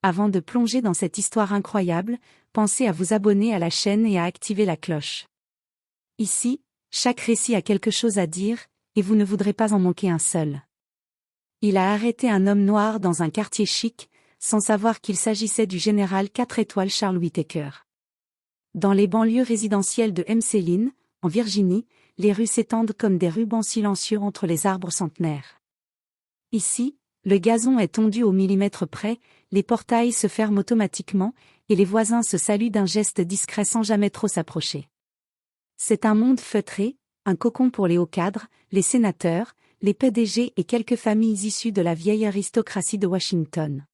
Avant de plonger dans cette histoire incroyable, pensez à vous abonner à la chaîne et à activer la cloche. Ici, chaque récit a quelque chose à dire, et vous ne voudrez pas en manquer un seul. Il a arrêté un homme noir dans un quartier chic, sans savoir qu'il s'agissait du général 4 étoiles Charles Whittaker. Dans les banlieues résidentielles de Emsellin, en Virginie, les rues s'étendent comme des rubans silencieux entre les arbres centenaires. Ici, le gazon est tondu au millimètre près, les portails se ferment automatiquement, et les voisins se saluent d'un geste discret sans jamais trop s'approcher. C'est un monde feutré, un cocon pour les hauts cadres, les sénateurs, les PDG et quelques familles issues de la vieille aristocratie de Washington.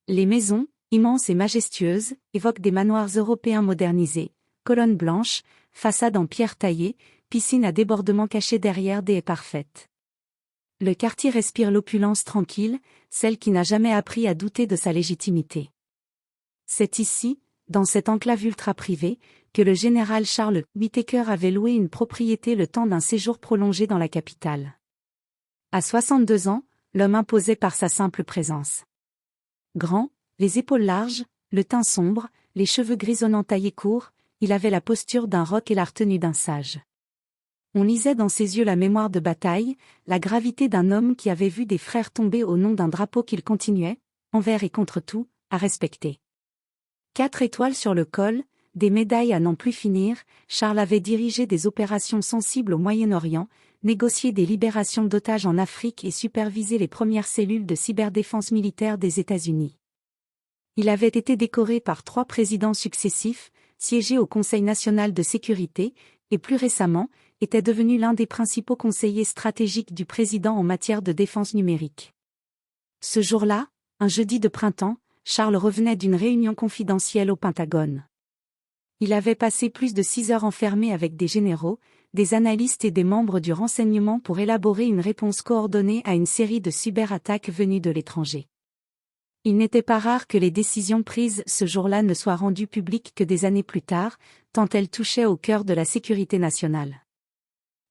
Les maisons, immenses et majestueuses, évoquent des manoirs européens modernisés, colonnes blanches, façades en pierre taillée, piscines à débordement cachées derrière des haies parfaites. Le quartier respire l'opulence tranquille, celle qui n'a jamais appris à douter de sa légitimité. C'est ici, dans cette enclave ultra-privée, que le général Charles Whittaker avait loué une propriété le temps d'un séjour prolongé dans la capitale. À 62 ans, l'homme imposait par sa simple présence. Grand, les épaules larges, le teint sombre, les cheveux grisonnants taillés courts, il avait la posture d'un roc et la retenue d'un sage. On lisait dans ses yeux la mémoire de bataille, la gravité d'un homme qui avait vu des frères tomber au nom d'un drapeau qu'il continuait, envers et contre tout, à respecter. 4 étoiles sur le col, des médailles à n'en plus finir, Charles avait dirigé des opérations sensibles au Moyen-Orient, négocié des libérations d'otages en Afrique et supervisé les premières cellules de cyberdéfense militaire des États-Unis. Il avait été décoré par 3 présidents successifs, siégé au Conseil national de sécurité, et plus récemment, était devenu l'un des principaux conseillers stratégiques du président en matière de défense numérique. Ce jour-là, un jeudi de printemps, Charles revenait d'une réunion confidentielle au Pentagone. Il avait passé plus de 6 heures enfermé avec des généraux, des analystes et des membres du renseignement pour élaborer une réponse coordonnée à une série de cyberattaques venues de l'étranger. Il n'était pas rare que les décisions prises ce jour-là ne soient rendues publiques que des années plus tard, tant elles touchaient au cœur de la sécurité nationale.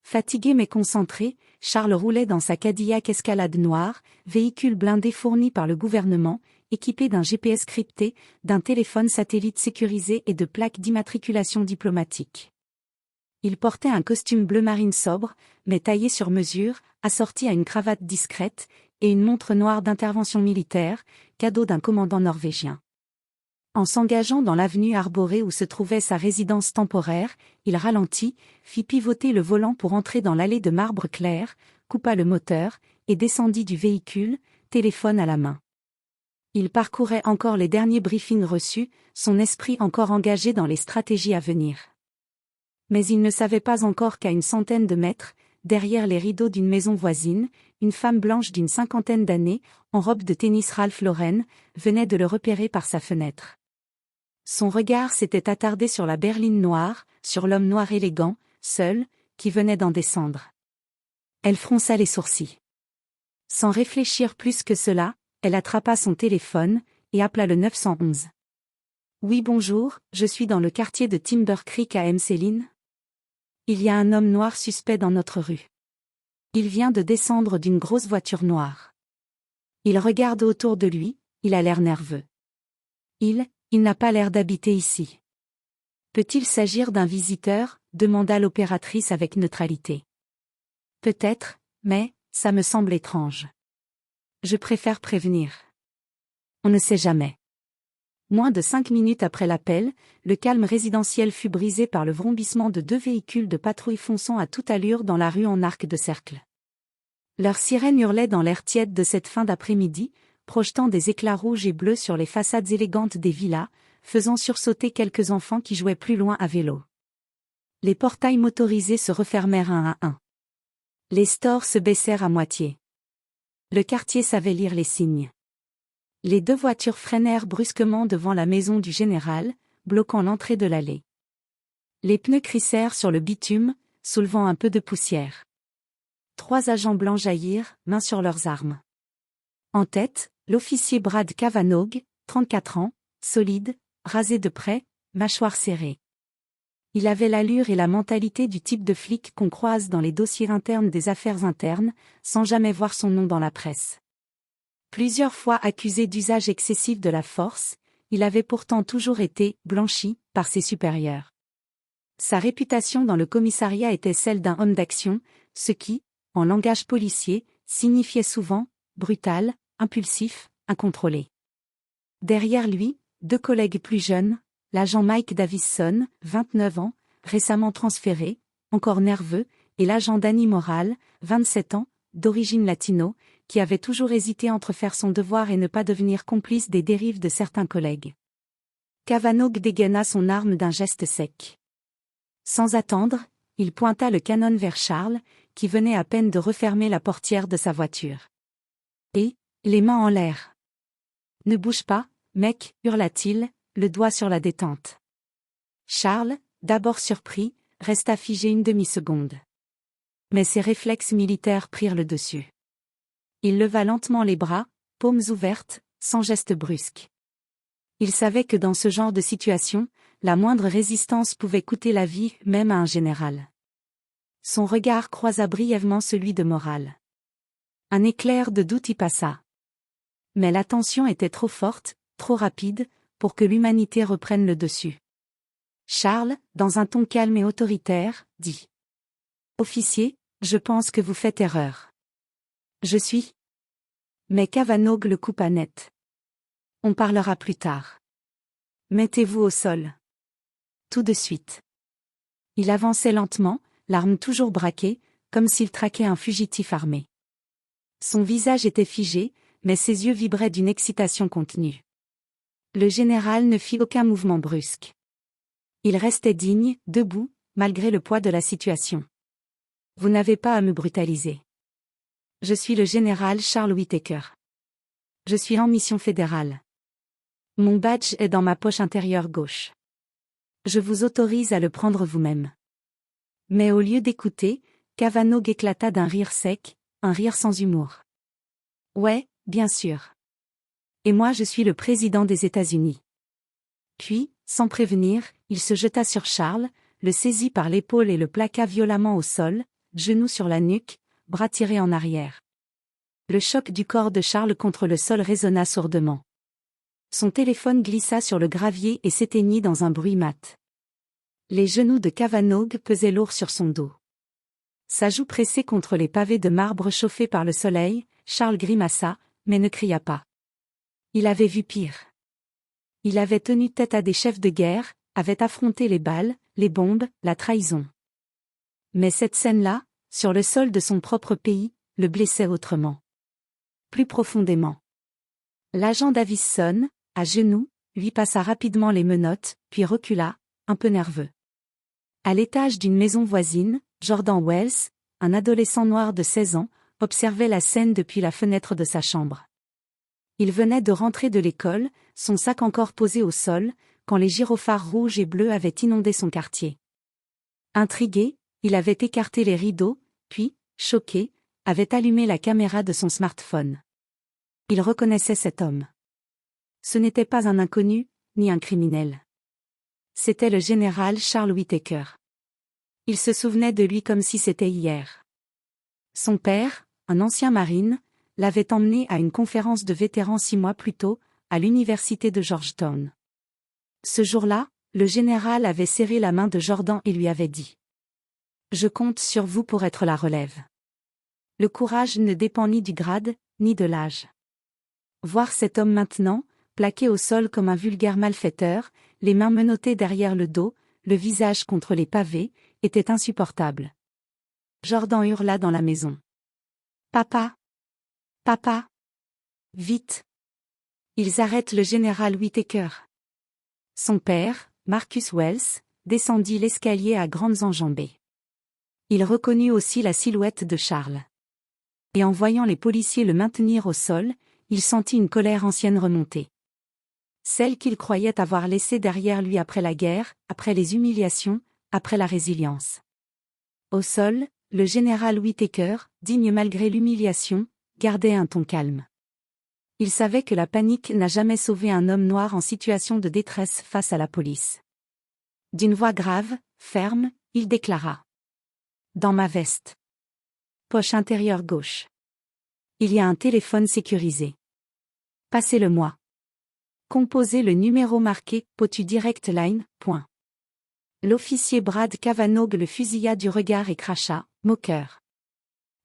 Fatigué mais concentré, Charles roulait dans sa Cadillac Escalade noire, véhicule blindé fourni par le gouvernement, équipé d'un GPS crypté, d'un téléphone satellite sécurisé et de plaques d'immatriculation diplomatique. Il portait un costume bleu marine sobre, mais taillé sur mesure, assorti à une cravate discrète, et une montre noire d'intervention militaire, cadeau d'un commandant norvégien. En s'engageant dans l'avenue arborée où se trouvait sa résidence temporaire, il ralentit, fit pivoter le volant pour entrer dans l'allée de marbre clair, coupa le moteur, et descendit du véhicule, téléphone à la main. Il parcourait encore les derniers briefings reçus, son esprit encore engagé dans les stratégies à venir. Mais il ne savait pas encore qu'à une centaine de mètres, derrière les rideaux d'une maison voisine, une femme blanche d'une 50aine d'années, en robe de tennis Ralph Lauren, venait de le repérer par sa fenêtre. Son regard s'était attardé sur la berline noire, sur l'homme noir élégant, seul, qui venait d'en descendre. Elle fronça les sourcils. Sans réfléchir plus que cela, elle attrapa son téléphone, et appela le 911. « Oui bonjour, je suis dans le quartier de Timber Creek à Emsellin. Il y a un homme noir suspect dans notre rue. Il vient de descendre d'une grosse voiture noire. Il regarde autour de lui, il a l'air nerveux. Il n'a pas l'air d'habiter ici. Peut-il s'agir d'un visiteur ? Demanda l'opératrice avec neutralité. Peut-être, mais, ça me semble étrange. Je préfère prévenir. On ne sait jamais. Moins de 5 minutes après l'appel, le calme résidentiel fut brisé par le vrombissement de 2 véhicules de patrouille fonçant à toute allure dans la rue en arc de cercle. Leurs sirènes hurlaient dans l'air tiède de cette fin d'après-midi, projetant des éclats rouges et bleus sur les façades élégantes des villas, faisant sursauter quelques enfants qui jouaient plus loin à vélo. Les portails motorisés se refermèrent un à un. Les stores se baissèrent à moitié. Le quartier savait lire les signes. Les 2 voitures freinèrent brusquement devant la maison du général, bloquant l'entrée de l'allée. Les pneus crissèrent sur le bitume, soulevant un peu de poussière. 3 agents blancs jaillirent, mains sur leurs armes. En tête, l'officier Brad Cavanaugh, 34 ans, solide, rasé de près, mâchoire serrée. Il avait l'allure et la mentalité du type de flic qu'on croise dans les dossiers internes des affaires internes, sans jamais voir son nom dans la presse. Plusieurs fois accusé d'usage excessif de la force, il avait pourtant toujours été « blanchi » par ses supérieurs. Sa réputation dans le commissariat était celle d'un homme d'action, ce qui, en langage policier, signifiait souvent « brutal, impulsif, incontrôlé ». Derrière lui, 2 collègues plus jeunes, l'agent Mike Davison, 29 ans, récemment transféré, encore nerveux, et l'agent Danny Morale, 27 ans, d'origine latino, qui avait toujours hésité entre faire son devoir et ne pas devenir complice des dérives de certains collègues. Cavanaugh dégaina son arme d'un geste sec. Sans attendre, il pointa le canon vers Charles, qui venait à peine de refermer la portière de sa voiture. Et, les mains en l'air. « Ne bouge pas, mec, hurla-t-il, le doigt sur la détente. Charles, d'abord surpris, resta figé une demi-seconde. Mais ses réflexes militaires prirent le dessus. Il leva lentement les bras, paumes ouvertes, sans geste brusque. Il savait que dans ce genre de situation, la moindre résistance pouvait coûter la vie, même à un général. Son regard croisa brièvement celui de Morale. Un éclair de doute y passa. Mais la tension était trop forte, trop rapide, pour que l'humanité reprenne le dessus. Charles, dans un ton calme et autoritaire, dit : « Officier, je pense que vous faites erreur. Je suis... » Mais Cavanaugh le coupa net. « On parlera plus tard. Mettez-vous au sol. » Tout de suite. Il avançait lentement, l'arme toujours braquée, comme s'il traquait un fugitif armé. Son visage était figé, mais ses yeux vibraient d'une excitation contenue. Le général ne fit aucun mouvement brusque. Il restait digne, debout, malgré le poids de la situation. « Vous n'avez pas à me brutaliser. Je suis le général Charles Whittaker. Je suis en mission fédérale. Mon badge est dans ma poche intérieure gauche. Je vous autorise à le prendre vous-même. » Mais au lieu d'écouter, Cavanaugh éclata d'un rire sec, un rire sans humour. « Ouais, bien sûr. Et moi je suis le président des États-Unis. » Puis, sans prévenir, il se jeta sur Charles, le saisit par l'épaule et le plaqua violemment au sol, genoux sur la nuque, bras tirés en arrière. Le choc du corps de Charles contre le sol résonna sourdement. Son téléphone glissa sur le gravier et s'éteignit dans un bruit mat. Les genoux de Cavanaugh pesaient lourd sur son dos. Sa joue pressée contre les pavés de marbre chauffés par le soleil, Charles grimaça, mais ne cria pas. Il avait vu pire. Il avait tenu tête à des chefs de guerre, avait affronté les balles, les bombes, la trahison. Mais cette scène-là, sur le sol de son propre pays, le blessait autrement. Plus profondément. L'agent Davison, à genoux, lui passa rapidement les menottes, puis recula, un peu nerveux. À l'étage d'une maison voisine, Jordan Wells, un adolescent noir de 16 ans, observait la scène depuis la fenêtre de sa chambre. Il venait de rentrer de l'école, son sac encore posé au sol, quand les gyrophares rouges et bleus avaient inondé son quartier. Intrigué, il avait écarté les rideaux, puis, choqué, avait allumé la caméra de son smartphone. Il reconnaissait cet homme. Ce n'était pas un inconnu, ni un criminel. C'était le général Charles Whittaker. Il se souvenait de lui comme si c'était hier. Son père, un ancien marine, l'avait emmené à une conférence de vétérans 6 mois plus tôt, à l'université de Georgetown. Ce jour-là, le général avait serré la main de Jordan et lui avait dit : « Je compte sur vous pour être la relève. Le courage ne dépend ni du grade, ni de l'âge. » Voir cet homme maintenant, plaqué au sol comme un vulgaire malfaiteur, les mains menottées derrière le dos, le visage contre les pavés, était insupportable. Jordan hurla dans la maison. « Papa! Papa! Vite! Ils arrêtent le général Whittaker. » Son père, Marcus Wells, descendit l'escalier à grandes enjambées. Il reconnut aussi la silhouette de Charles. Et en voyant les policiers le maintenir au sol, il sentit une colère ancienne remonter. Celle qu'il croyait avoir laissée derrière lui après la guerre, après les humiliations, après la résilience. Au sol, le général Whittaker, digne malgré l'humiliation, gardait un ton calme. Il savait que la panique n'a jamais sauvé un homme noir en situation de détresse face à la police. D'une voix grave, ferme, il déclara : « Dans ma veste. Poche intérieure gauche. Il y a un téléphone sécurisé. Passez-le-moi. Composez le numéro marqué « Potu Direct Line ». L'officier Brad Kavanaugh le fusilla du regard et cracha « Moqueur.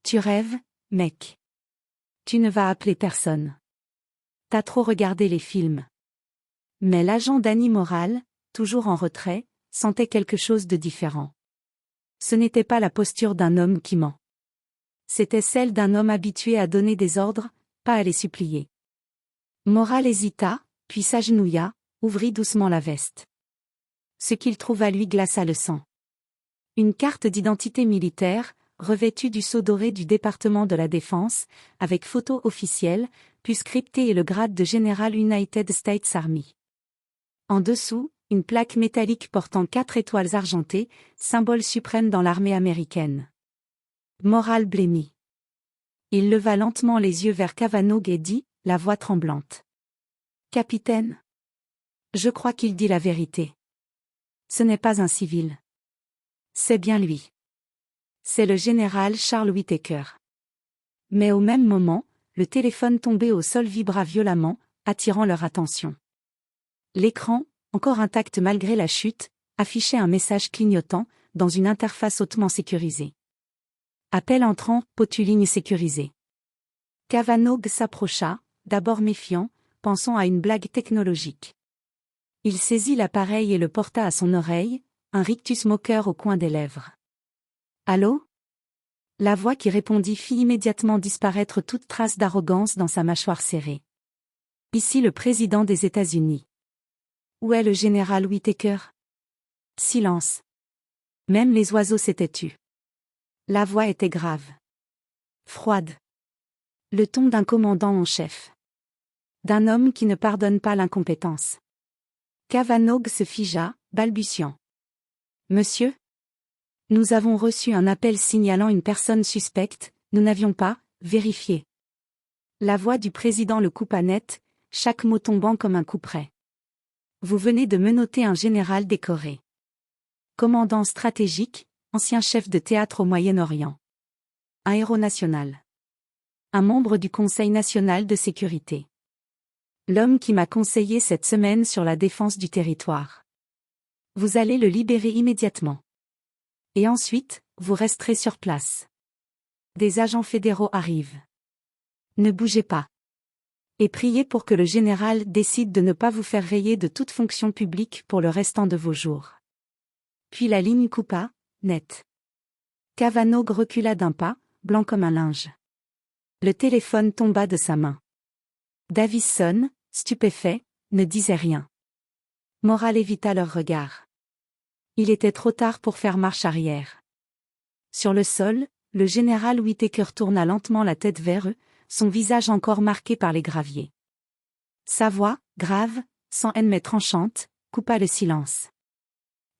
Tu rêves, mec. Tu ne vas appeler personne. T'as trop regardé les films. » Mais l'agent Danny Morale, toujours en retrait, sentait quelque chose de différent. Ce n'était pas la posture d'un homme qui ment. C'était celle d'un homme habitué à donner des ordres, pas à les supplier. Morale hésita, puis s'agenouilla, ouvrit doucement la veste. Ce qu'il trouva lui glaça le sang. Une carte d'identité militaire, revêtue du sceau doré du département de la Défense, avec photo officielle, puis scriptée et le grade de général United States Army. En dessous, une plaque métallique portant 4 étoiles argentées, symbole suprême dans l'armée américaine. Morale blêmit. Il leva lentement les yeux vers Kavanaugh et dit, la voix tremblante. « Capitaine. Je crois qu'il dit la vérité. Ce n'est pas un civil. C'est bien lui. C'est le général Charles Whittaker. » Mais au même moment, le téléphone tombé au sol vibra violemment, attirant leur attention. L'écran, encore intact malgré la chute, affichait un message clignotant, dans une interface hautement sécurisée. Appel entrant, Potu ligne sécurisée. Kavanaugh s'approcha, d'abord méfiant, pensant à une blague technologique. Il saisit l'appareil et le porta à son oreille, un rictus moqueur au coin des lèvres. « Allô ?» La voix qui répondit fit immédiatement disparaître toute trace d'arrogance dans sa mâchoire serrée. « Ici le président des États-Unis. » « Où est le général Whittaker ?» Silence. Même les oiseaux s'étaient tus. La voix était grave. Froide. Le ton d'un commandant en chef. D'un homme qui ne pardonne pas l'incompétence. Kavanaugh se figea, balbutiant. « Monsieur ? Nous avons reçu un appel signalant une personne suspecte, nous n'avions pas vérifié. » La voix du président le coupa net, chaque mot tombant comme un couperet. Vous venez de menotter un général décoré. Commandant stratégique, ancien chef de théâtre au Moyen-Orient. Un héros national. Un membre du Conseil national de sécurité. L'homme qui m'a conseillé cette semaine sur la défense du territoire. Vous allez le libérer immédiatement. Et ensuite, vous resterez sur place. Des agents fédéraux arrivent. Ne bougez pas. Et priez pour que le général décide de ne pas vous faire rayer de toute fonction publique pour le restant de vos jours. Puis la ligne coupa, net. Kavanaugh recula d'un pas, blanc comme un linge. Le téléphone tomba de sa main. Davison, stupéfait, ne disait rien. Morale évita leur regard. Il était trop tard pour faire marche arrière. Sur le sol, le général Whittaker tourna lentement la tête vers eux, son visage encore marqué par les graviers. Sa voix, grave, sans haine mais tranchante, coupa le silence.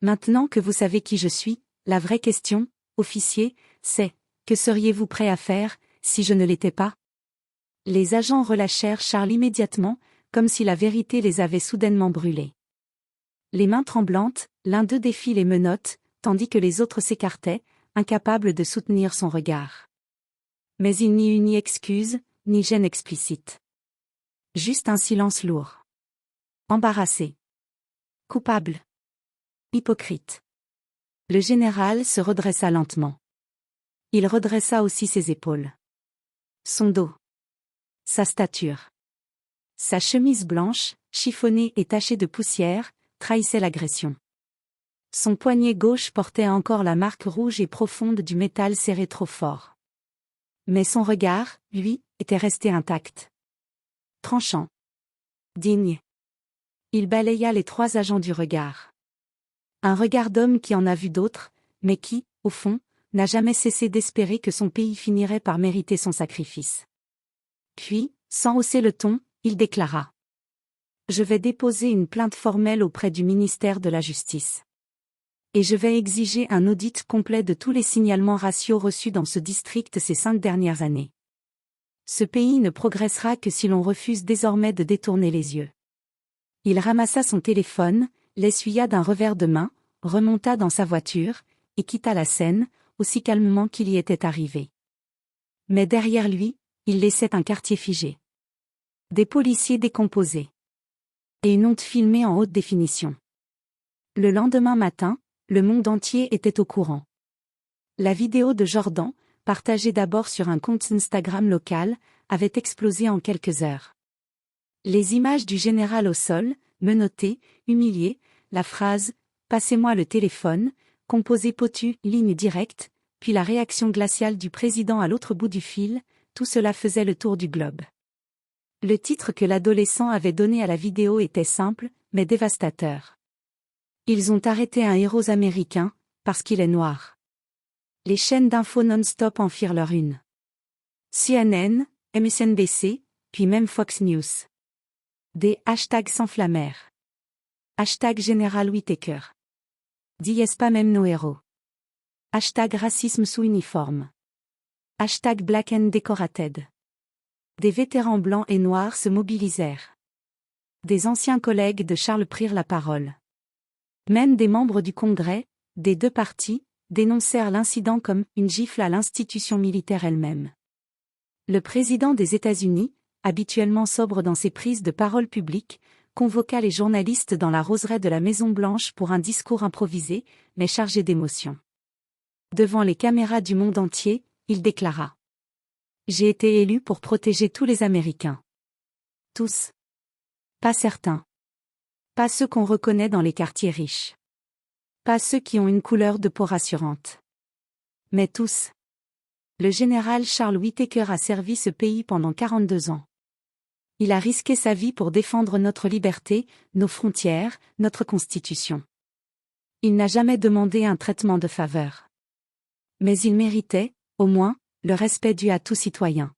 Maintenant que vous savez qui je suis, la vraie question, officier, c'est, que seriez-vous prêt à faire, si je ne l'étais pas ? Les agents relâchèrent Charles immédiatement, comme si la vérité les avait soudainement brûlés. Les mains tremblantes, l'un d'eux défit les menottes, tandis que les autres s'écartaient, incapables de soutenir son regard. Mais il n'y eut ni excuse, ni gêne explicite. Juste un silence lourd. Embarrassé. Coupable. Hypocrite. Le général se redressa lentement. Il redressa aussi ses épaules. Son dos. Sa stature. Sa chemise blanche, chiffonnée et tachée de poussière, trahissait l'agression. Son poignet gauche portait encore la marque rouge et profonde du métal serré trop fort. Mais son regard, lui, était resté intact. Tranchant. Digne. Il balaya les 3 agents du regard. Un regard d'homme qui en a vu d'autres, mais qui, au fond, n'a jamais cessé d'espérer que son pays finirait par mériter son sacrifice. Puis, sans hausser le ton, il déclara. « Je vais déposer une plainte formelle auprès du ministère de la Justice. Et je vais exiger un audit complet de tous les signalements raciaux reçus dans ce district ces 5 dernières années. Ce pays ne progressera que si l'on refuse désormais de détourner les yeux. » Il ramassa son téléphone, l'essuya d'un revers de main, remonta dans sa voiture, et quitta la scène, aussi calmement qu'il y était arrivé. Mais derrière lui, il laissait un quartier figé. Des policiers décomposés. Et une honte filmée en haute définition. Le lendemain matin, le monde entier était au courant. La vidéo de Jordan, partagée d'abord sur un compte Instagram local, avait explosé en quelques heures. Les images du général au sol, menotté, humilié, la phrase « Passez-moi le téléphone », composée potu, ligne directe, puis la réaction glaciale du président à l'autre bout du fil, tout cela faisait le tour du globe. Le titre que l'adolescent avait donné à la vidéo était simple, mais dévastateur. Ils ont arrêté un héros américain, parce qu'il est noir. Les chaînes d'infos non-stop en firent leur une. CNN, MSNBC, puis même Fox News. Des hashtags s'enflammèrent. Hashtag Général Whittaker. Diez pas même nos héros. Hashtag racisme sous uniforme. Hashtag Black and Decorated. Des vétérans blancs et noirs se mobilisèrent. Des anciens collègues de Charles prirent la parole. Même des membres du Congrès, des deux partis, dénoncèrent l'incident comme une gifle à l'institution militaire elle-même. Le président des États-Unis, habituellement sobre dans ses prises de parole publiques, convoqua les journalistes dans la roseraie de la Maison-Blanche pour un discours improvisé, mais chargé d'émotion. Devant les caméras du monde entier, il déclara : « J'ai été élu pour protéger tous les Américains. Tous. Pas certains. Pas ceux qu'on reconnaît dans les quartiers riches. Pas ceux qui ont une couleur de peau rassurante. Mais tous. » Le général Charles Whittaker a servi ce pays pendant 42 ans. Il a risqué sa vie pour défendre notre liberté, nos frontières, notre Constitution. Il n'a jamais demandé un traitement de faveur. Mais il méritait, au moins, le respect dû à tout citoyen.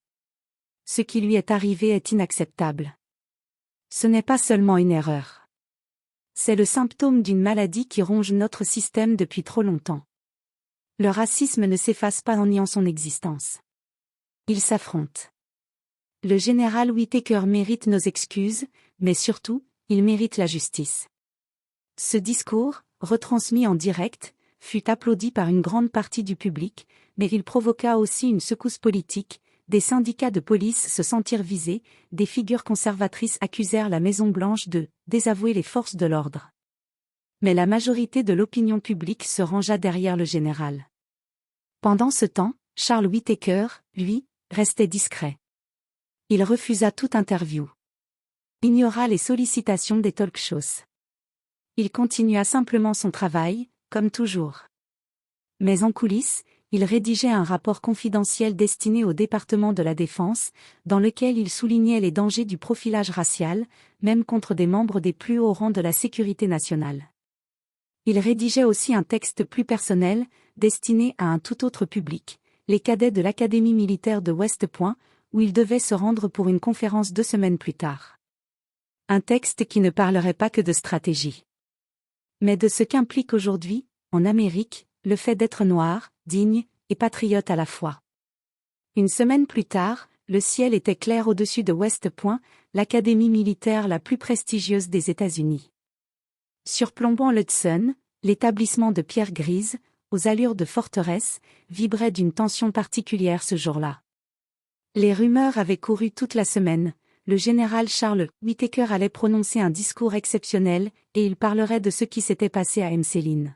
Ce qui lui est arrivé est inacceptable. Ce n'est pas seulement une erreur. C'est le symptôme d'une maladie qui ronge notre système depuis trop longtemps. Le racisme ne s'efface pas en niant son existence. Il s'affronte. Le général Whittaker mérite nos excuses, mais surtout, il mérite la justice. Ce discours, retransmis en direct, fut applaudi par une grande partie du public, mais il provoqua aussi une secousse politique, des syndicats de police se sentirent visés, des figures conservatrices accusèrent la Maison-Blanche de désavouer les forces de l'ordre. Mais la majorité de l'opinion publique se rangea derrière le général. Pendant ce temps, Charles Whittaker, lui, restait discret. Il refusa toute interview. Ignora les sollicitations des talk-shows. Il continua simplement son travail, comme toujours. Mais en coulisses, il rédigeait un rapport confidentiel destiné au département de la Défense, dans lequel il soulignait les dangers du profilage racial, même contre des membres des plus hauts rangs de la sécurité nationale. Il rédigeait aussi un texte plus personnel, destiné à un tout autre public, les cadets de l'Académie militaire de West Point, où il devait se rendre pour une conférence 2 semaines plus tard. Un texte qui ne parlerait pas que de stratégie. Mais de ce qu'implique aujourd'hui, en Amérique, le fait d'être noir, digne, et patriote à la fois. Une semaine plus tard, le ciel était clair au-dessus de West Point, l'académie militaire la plus prestigieuse des États-Unis. Surplombant l'Hudson, l'établissement de pierre grise, aux allures de forteresse, vibrait d'une tension particulière ce jour-là. Les rumeurs avaient couru toute la semaine. Le général Charles Whittaker allait prononcer un discours exceptionnel, et il parlerait de ce qui s'était passé à Mseline.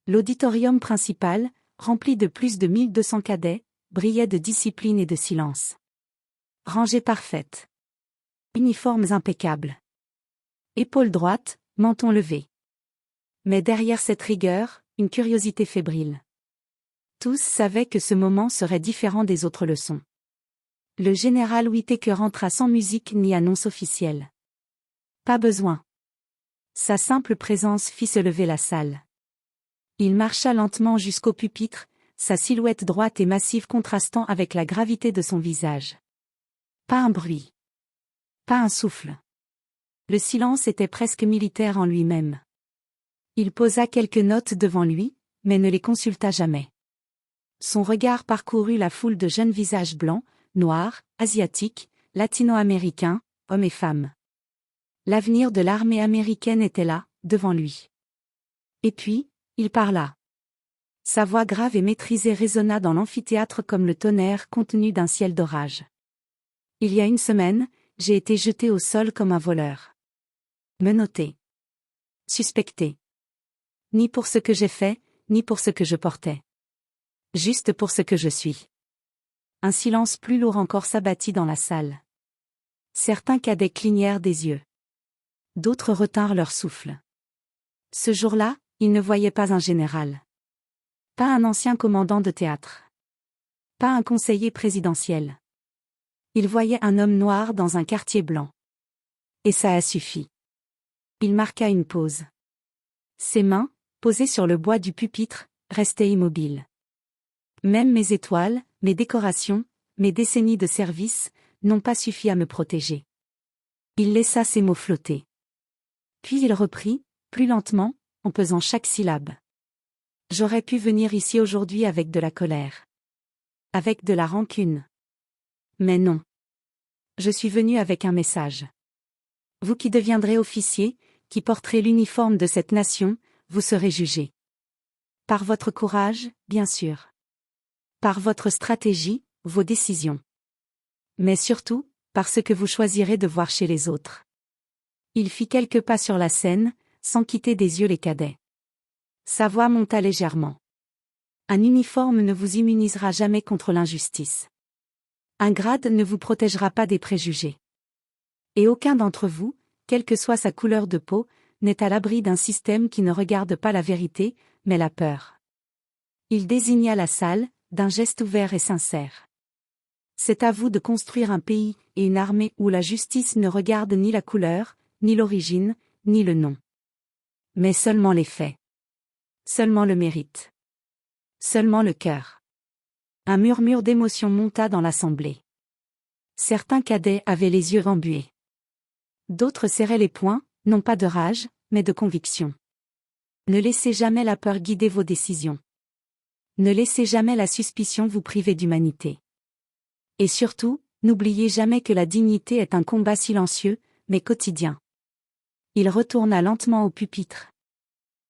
L'auditorium principal, rempli de plus de 1200 cadets, brillait de discipline et de silence. Rangée parfaite. Uniformes impeccables. Épaules droites, menton levé. Mais derrière cette rigueur, une curiosité fébrile. Tous savaient que ce moment serait différent des autres leçons. Le général Whittaker entra sans musique ni annonce officielle. Pas besoin. Sa simple présence fit se lever la salle. Il marcha lentement jusqu'au pupitre, sa silhouette droite et massive contrastant avec la gravité de son visage. Pas un bruit. Pas un souffle. Le silence était presque militaire en lui-même. Il posa quelques notes devant lui, mais ne les consulta jamais. Son regard parcourut la foule de jeunes visages blancs, noirs, asiatiques, latino-américains, hommes et femmes. L'avenir de l'armée américaine était là, devant lui. Et puis, il parla. Sa voix grave et maîtrisée résonna dans l'amphithéâtre comme le tonnerre contenu d'un ciel d'orage. Il y a une semaine, j'ai été jeté au sol comme un voleur. Menotté. Suspecté. Ni pour ce que j'ai fait, ni pour ce que je portais. Juste pour ce que je suis. Un silence plus lourd encore s'abattit dans la salle. Certains cadets clignèrent des yeux. D'autres retinrent leur souffle. Ce jour-là, ils ne voyaient pas un général. Pas un ancien commandant de théâtre. Pas un conseiller présidentiel. Ils voyaient un homme noir dans un quartier blanc. Et ça a suffi. Il marqua une pause. Ses mains, posées sur le bois du pupitre, restaient immobiles. Même mes étoiles, mes décorations, mes décennies de service, n'ont pas suffi à me protéger. Il laissa ses mots flotter. Puis il reprit, plus lentement, en pesant chaque syllabe. J'aurais pu venir ici aujourd'hui avec de la colère. Avec de la rancune. Mais non. Je suis venu avec un message. Vous qui deviendrez officier, qui porterez l'uniforme de cette nation, vous serez jugés. Par votre courage, bien sûr. Par votre stratégie, vos décisions. Mais surtout, par ce que vous choisirez de voir chez les autres. Il fit quelques pas sur la scène, sans quitter des yeux les cadets. Sa voix monta légèrement. Un uniforme ne vous immunisera jamais contre l'injustice. Un grade ne vous protégera pas des préjugés. Et aucun d'entre vous, quelle que soit sa couleur de peau, n'est à l'abri d'un système qui ne regarde pas la vérité, mais la peur. Il désigna la salle, d'un geste ouvert et sincère. C'est à vous de construire un pays et une armée où la justice ne regarde ni la couleur, ni l'origine, ni le nom. Mais seulement les faits. Seulement le mérite. Seulement le cœur. Un murmure d'émotion monta dans l'assemblée. Certains cadets avaient les yeux embués. D'autres serraient les poings, non pas de rage, mais de conviction. Ne laissez jamais la peur guider vos décisions. Ne laissez jamais la suspicion vous priver d'humanité. Et surtout, n'oubliez jamais que la dignité est un combat silencieux, mais quotidien. Il retourna lentement au pupitre.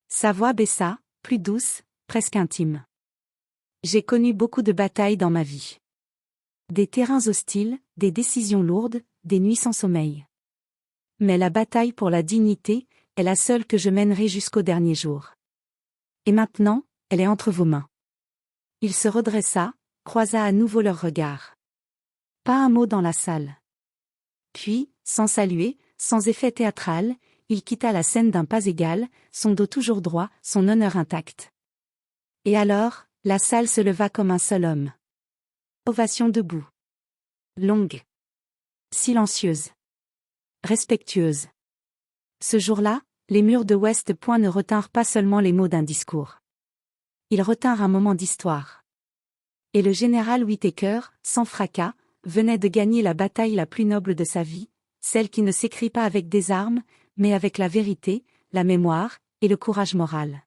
Sa voix baissa, plus douce, presque intime. J'ai connu beaucoup de batailles dans ma vie. Des terrains hostiles, des décisions lourdes, des nuits sans sommeil. Mais la bataille pour la dignité est la seule que je mènerai jusqu'au dernier jour. Et maintenant, elle est entre vos mains. Il se redressa, croisa à nouveau leurs regards. Pas un mot dans la salle. Puis, sans saluer, sans effet théâtral, il quitta la scène d'un pas égal, son dos toujours droit, son honneur intact. Et alors, la salle se leva comme un seul homme. Ovation debout. Longue. Silencieuse. Respectueuse. Ce jour-là, les murs de West Point ne retinrent pas seulement les mots d'un discours. Ils retinrent un moment d'histoire. Et le général Whittaker, sans fracas, venait de gagner la bataille la plus noble de sa vie, celle qui ne s'écrit pas avec des armes, mais avec la vérité, la mémoire, et le courage moral.